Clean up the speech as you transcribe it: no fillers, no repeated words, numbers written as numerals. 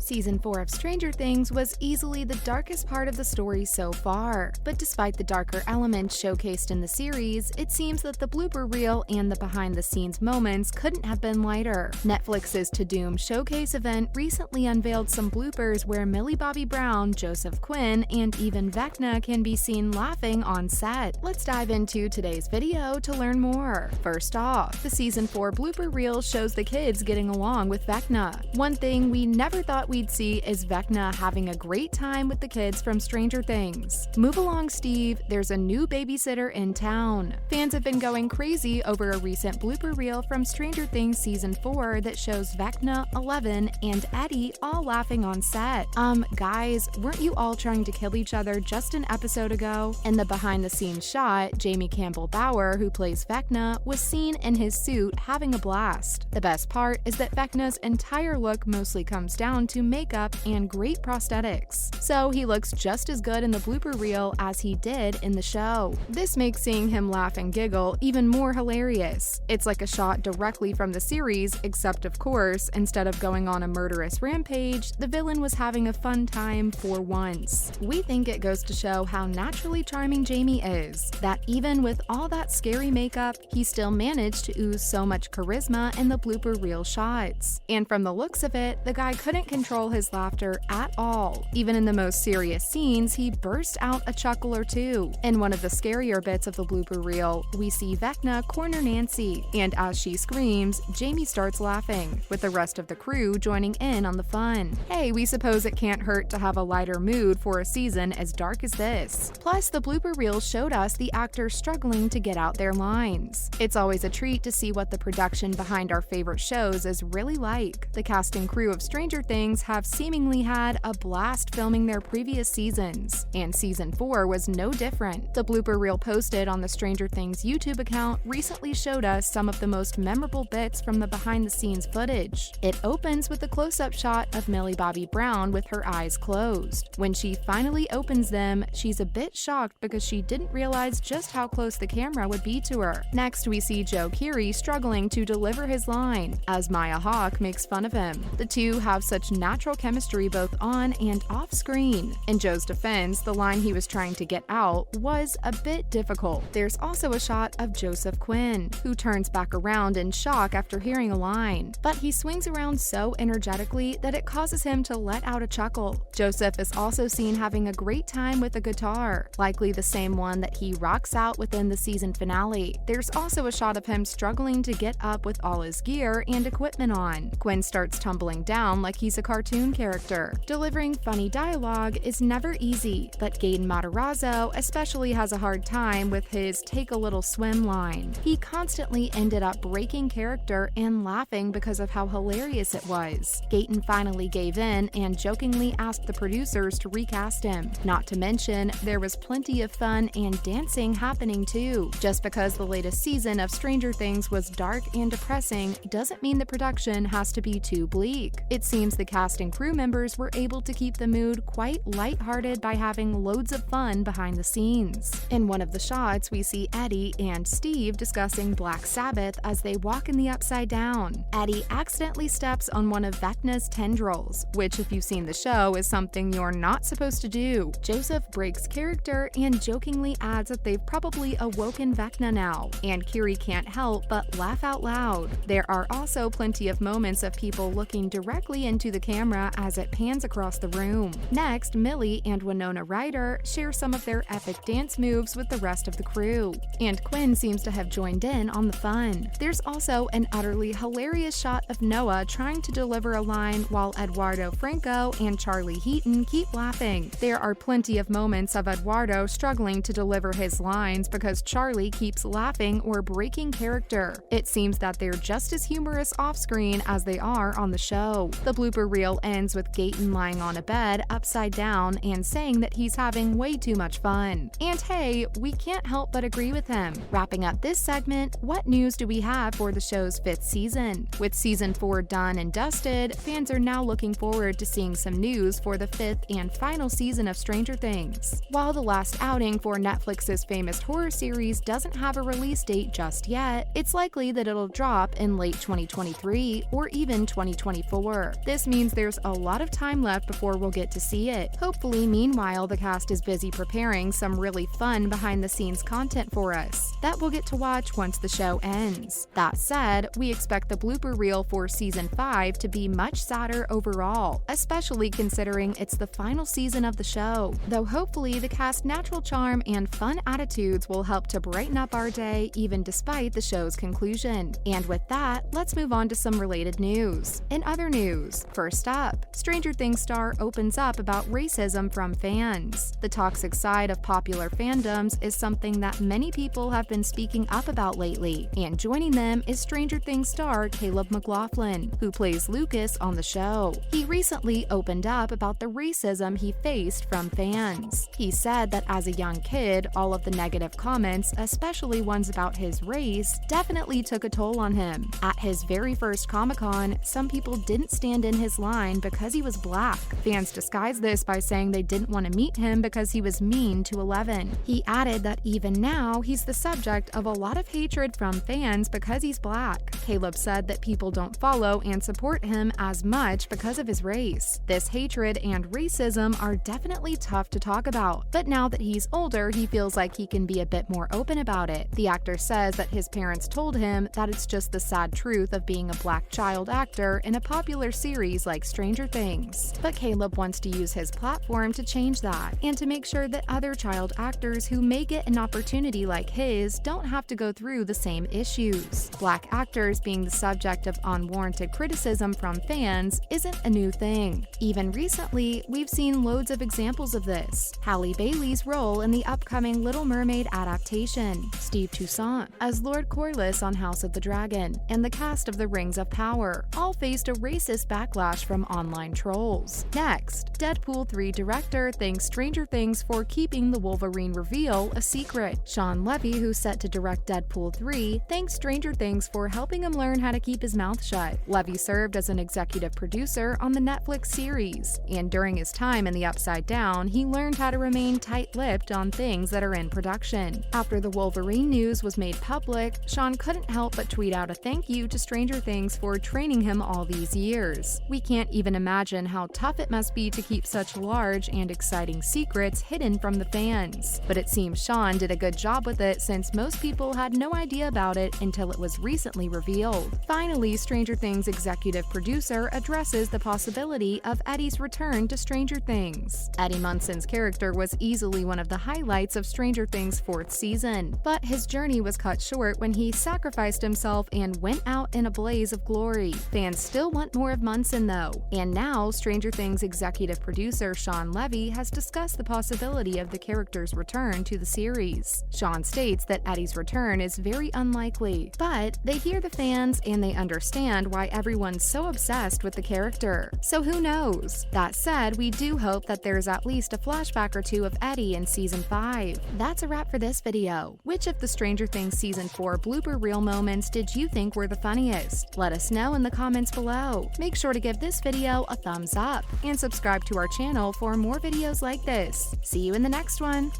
Season 4 of Stranger Things was easily the darkest part of the story so far, but despite the darker elements showcased in the series, it seems that the blooper reel and the behind-the-scenes moments couldn't have been lighter. Netflix's TUDUM showcase event recently unveiled some bloopers where Millie Bobby Brown, Joseph Quinn, and even Vecna can be seen laughing on set. Let's dive into today's video to learn more. First off, the Season 4 blooper reel shows the kids getting along with Vecna. One thing we never thought we'd see is Vecna having a great time with the kids from Stranger Things. Move along, Steve, there's a new babysitter in town. Fans have been going crazy over a recent blooper reel from Stranger Things Season 4 that shows Vecna, Eleven, and Eddie all laughing on set. Guys, weren't you all trying to kill each other just an episode ago? In the behind-the-scenes shot, Jamie Campbell Bower, who plays Vecna, was seen in his suit having a blast. The best part is that Vecna's entire look mostly comes down to makeup and great prosthetics, so he looks just as good in the blooper reel as he did in the show. This makes seeing him laugh and giggle even more hilarious. It's like a shot directly from the series, except of course, instead of going on a murderous rampage, the villain was having a fun time for once. We think it goes to show how naturally charming Jamie is, that even with all that scary makeup, he still managed to ooze so much charisma in the blooper reel shots. And from the looks of it, the guy couldn't control his laughter at all. Even in the most serious scenes, he burst out a chuckle or two. In one of the scarier bits of the blooper reel, we see Vecna corner Nancy, and as she screams, Jamie starts laughing, with the rest of the crew joining in on the fun. Hey, we suppose it can't hurt to have a lighter mood for a season as dark as this. Plus, the blooper reel showed us the actors struggling to get out their lines. It's always a treat to see what the production behind our favorite shows is really like. The cast and crew of Stranger Things have seemingly had a blast filming their previous seasons, and Season 4 was no different. The blooper reel posted on the Stranger Things YouTube account recently showed us some of the most memorable bits from the behind-the-scenes footage. It opens with a close-up shot of Millie Bobby Brown with her eyes closed. When she finally opens them, she's a bit shocked because she didn't realize just how close the camera would be to her. Next, we see Keery struggling to deliver his line, as Hawke makes fun of him. The two have such natural chemistry both on and off screen. In Joe's defense, the line he was trying to get out was a bit difficult. There's also a shot of Joseph Quinn, who turns back around in shock after hearing a line, but he swings around so energetically that it causes him to let out a chuckle. Joseph is also seen having a great time with a guitar, likely the same one that he rocks out within the season finale. There's also a shot of him struggling to get up with all his gear and equipment on. Quinn starts tumbling down like he's a cartoon character. Delivering funny dialogue is never easy, but Gaten Matarazzo especially has a hard time with his "take a little swim" line. He constantly ended up breaking character and laughing because of how hilarious it was. Gaten finally gave in and jokingly asked the producers to recast him. Not to mention, there was plenty of fun and dancing happening too. Just because the latest season of Stranger Things was dark and depressing doesn't mean the production has to be too bleak. It seems the cast and crew members were able to keep the mood quite lighthearted by having loads of fun behind the scenes. In one of the shots, we see Eddie and Steve discussing Black Sabbath as they walk in the Upside Down. Eddie accidentally steps on one of Vecna's tendrils, which, if you've seen the show, is something you're not supposed to do. Joseph breaks character and jokingly adds that they've probably awoken Vecna now, and Keery can't help but laugh out loud. There are also plenty of moments of people looking directly into the camera as it pans across the room. Next, Millie and Winona Ryder share some of their epic dance moves with the rest of the crew, and Quinn seems to have joined in on the fun. There's also an utterly hilarious shot of Noah trying to deliver a line while Eduardo Franco and Charlie Heaton keep laughing. There are plenty of moments of Eduardo struggling to deliver his lines because Charlie keeps laughing or breaking character. It seems that they're just as humorous off-screen as they are on the show. The blooper reel ends with Gaten lying on a bed upside down and saying that he's having way too much fun. And hey, we can't help but agree with him. Wrapping up this segment, what news do we have for the show's 5th season? With Season 4 done and dusted, fans are now looking forward to seeing some news for the 5th and final season of Stranger Things. While the last outing for Netflix's famous horror series doesn't have a release date just yet, it's likely that it'll drop in late 2023 or even 2024. This means there's a lot of time left before we'll get to see it. Hopefully, meanwhile, the cast is busy preparing some really fun behind-the-scenes content for us that we'll get to watch once the show ends. That said, we expect the blooper reel for Season 5 to be much sadder overall, especially considering it's the final season of the show. Though hopefully, the cast's natural charm and fun attitudes will help to brighten up our day even despite the show's conclusion. And with that, let's move on to some related news. In other news, first up, Stranger Things star opens up about racism from fans. The toxic side of popular fandoms is something that many people have been speaking up about lately, and joining them is Stranger Things star Caleb McLaughlin, who plays Lucas on the show. He recently opened up about the racism he faced from fans. He said that as a young kid, all of the negative comments, especially ones about his race, definitely took a toll on him. At his very first Comic-Con, some people didn't stand in his line because he was black. Fans disguised this by saying they didn't want to meet him because he was mean to Eleven. He added that even now, he's the subject of a lot of hatred from fans because he's black. Caleb said that people don't follow and support him as much because of his race. This hatred and racism are definitely tough to talk about, but now that he's older, he feels like he can be a bit more open about it. The actor says that his parents told him that it's just the sad truth of being a black child actor in a popular series like Stranger Things. But Caleb wants to use his platform to change that, and to make sure that other child actors who may get an opportunity like his don't have to go through the same issues. Black actors being the subject of unwarranted criticism from fans isn't a new thing. Even recently, we've seen loads of examples of this. Halle Bailey's role in the upcoming Little Mermaid adaptation, Steve Toussaint as Lord Corlys on House of the Dragon, and the cast of The Rings of Power all faced a racist backlash from online trolls. Next, Deadpool 3 director thanks Stranger Things for keeping the Wolverine reveal a secret. Sean Levy, who's set to direct Deadpool 3, thanks Stranger Things for helping him learn how to keep his mouth shut. Levy served as an executive producer on the Netflix series, and during his time in the Upside Down, he learned how to remain tight-lipped on things that are in production. After the Wolverine news was made public, Sean couldn't help but tweet out a thank you to Stranger Things for training him all these years. We can't even imagine how tough it must be to keep such large and exciting secrets hidden from the fans. But it seems Sean did a good job with it since most people had no idea about it until it was recently revealed. Finally, Stranger Things executive producer addresses the possibility of Eddie's return to Stranger Things. Eddie Munson's character was easily one of the highlights of Stranger Things' 4th season, but his journey was cut short when he sacrificed himself and went out in a blaze of glory. Fans still want more of Munson though, and now Stranger Things executive producer Sean Levy has discussed the possibility of the character's return to the series. Sean states that Eddie's return is very unlikely, but they hear the fans and they understand why everyone's so obsessed with the character. So who knows? That said, we do hope that there's at least a flashback or two of Eddie in Season 5. That's a wrap for this video. Which of the Stranger Things Season 4 blooper reel moments did you think were the funniest? Let us know in the comments below. Make sure to give this video a thumbs up and subscribe to our channel for more videos like this. See you in the next one!